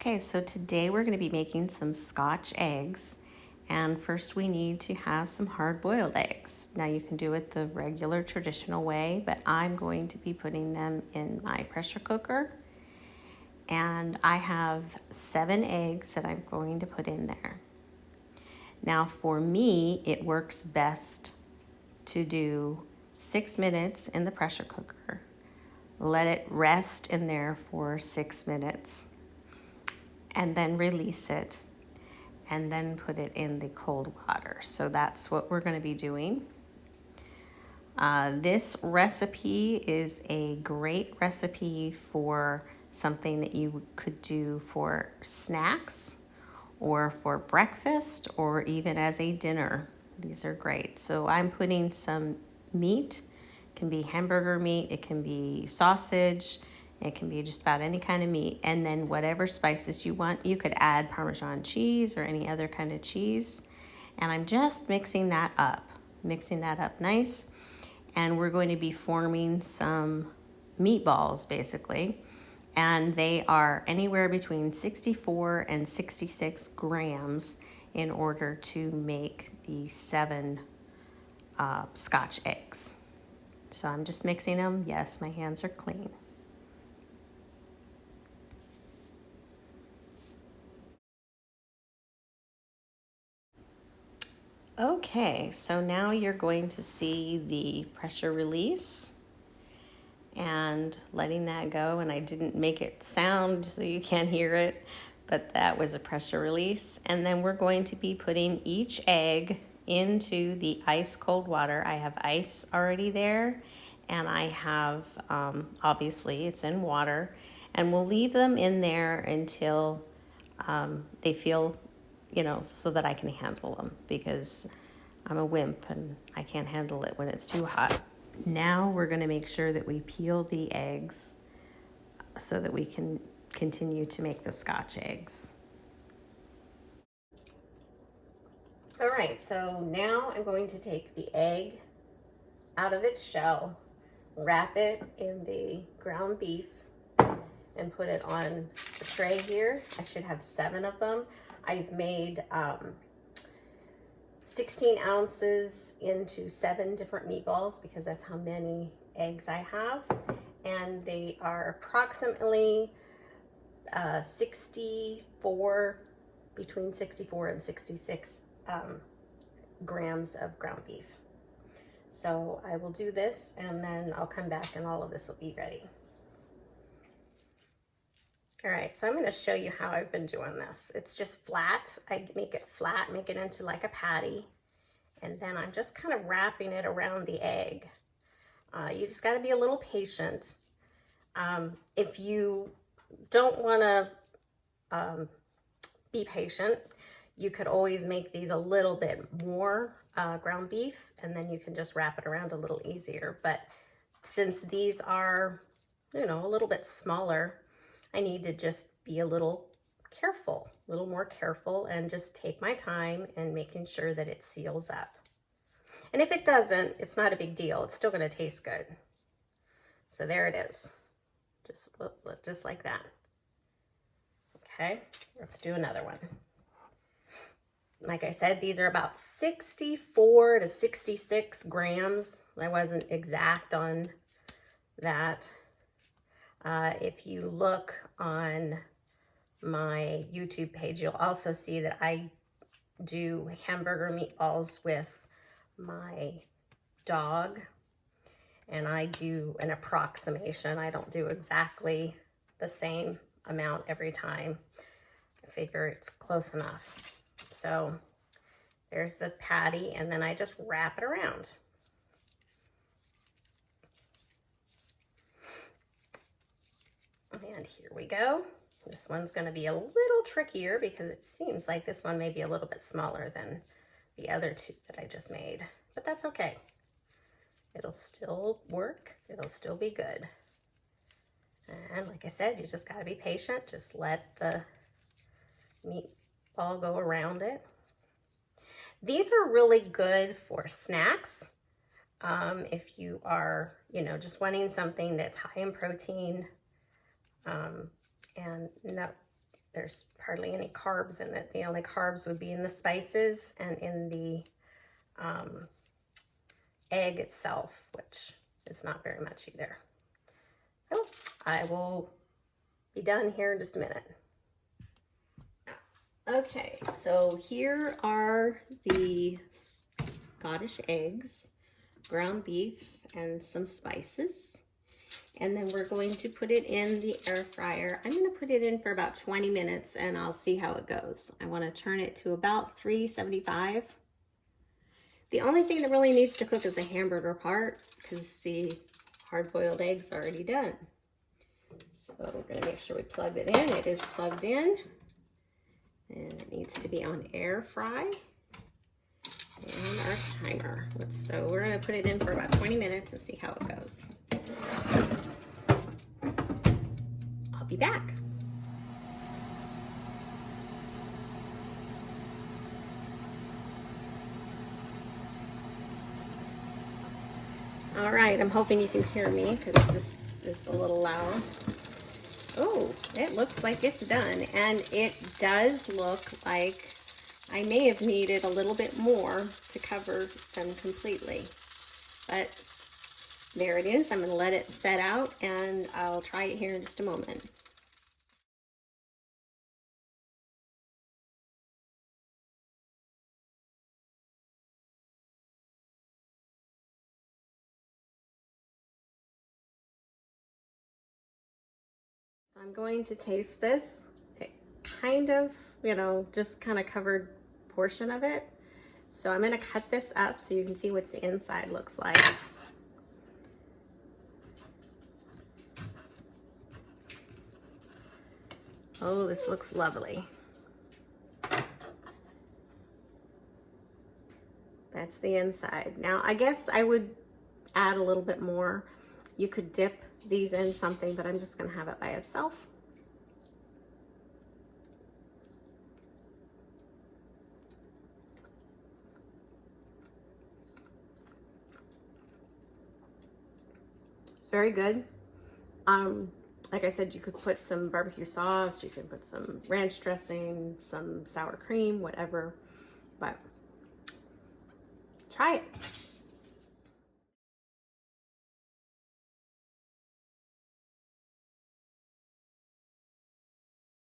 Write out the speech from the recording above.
Okay, so today we're going to be making some Scotch eggs. And first we need to have some hard-boiled eggs. Now you can do it the regular traditional way, but I'm going to be putting them in my pressure cooker. And I have 7 eggs that I'm going to put in there. Now for me, it works best to do 6 minutes in the pressure cooker. Let it rest in there for 6 minutes and then release it and then put it in the cold water. So that's what we're going to be doing. This recipe is a great recipe for something that you could do for snacks or for breakfast or even as a dinner. These are great. So I'm putting some meat. It can be hamburger meat, it can be sausage, it can be just about any kind of meat. And then whatever spices you want, you could add Parmesan cheese or any other kind of cheese. And I'm just mixing that up nice. And we're going to be forming some meatballs basically. And they are anywhere between 64 and 66 grams in order to make the 7 Scotch eggs. So I'm just mixing them. Yes, my hands are clean. Okay, so now you're going to see the pressure release and letting that go. And I didn't make it sound so you can't hear it, but that was a pressure release. And then we're going to be putting each egg into the ice cold water. I have ice already there, and I have, obviously it's in water, and we'll leave them in there until they feel, so that I can handle them, because I'm a wimp and I can't handle it when it's too hot. Now we're going to make sure that we peel the eggs so that we can continue to make the Scotch eggs. All right, so now I'm going to take the egg out of its shell, wrap it in the ground beef, and put it on the tray here. I should have 7 of them. I've made 16 ounces into 7 different meatballs because that's how many eggs I have. And they are approximately between 64 and 66 grams of ground beef. So I will do this and then I'll come back and all of this will be ready. All right, so I'm going to show you how I've been doing this. It's just flat. I make it flat, make it into like a patty, and then I'm just kind of wrapping it around the egg. You just got to be a little patient. If you don't want to be patient, you could always make these a little bit more ground beef, and then you can just wrap it around a little easier. But since these are, a little bit smaller, I need to just be a little more careful, and just take my time and making sure that it seals up. And if it doesn't, it's not a big deal. It's still going to taste good. So there it is. Just like that. Okay, let's do another one. Like I said, these are about 64 to 66 grams. I wasn't exact on that. If you look on my YouTube page, you'll also see that I do hamburger meatballs with my dog, and I do an approximation. I don't do exactly the same amount every time. I figure it's close enough. So there's the patty, and then I just wrap it around. And here we go. This one's going to be a little trickier because it seems like this one may be a little bit smaller than the other 2 that I just made, but that's okay. It'll still work. It'll still be good. And like I said, you just got to be patient. Just let the meatball go around it. These are really good for snacks. If you are, just wanting something that's high in protein, and there's hardly any carbs in it. The only carbs would be in the spices and in the egg itself, which is not very much either. So I will be done here in just a minute. Okay, so here are the Scottish eggs, ground beef, and some spices. And then we're going to put it in the air fryer. I'm going to put it in for about 20 minutes and I'll see how it goes. I want to turn it to about 375. The only thing that really needs to cook is the hamburger part because the hard-boiled eggs are already done. So we're going to make sure we plug it in. It is plugged in. And it needs to be on air fry. And our timer. So we're going to put it in for about 20 minutes and see how it goes. I'll be back. All right, I'm hoping you can hear me because this is a little loud. Oh, it looks like it's done, and it does look like I may have needed a little bit more to cover them completely, but there it is. I'm going to let it set out, and I'll try it here in just a moment. So I'm going to taste this. It kind of, just kind of covered portion of it. So I'm going to cut this up so you can see what the inside looks like. Oh, this looks lovely. That's the inside. Now, I guess I would add a little bit more. You could dip these in something, but I'm just going to have it by itself. It's very good. Like I said, you could put some barbecue sauce, you could put some ranch dressing, some sour cream, whatever, but try it.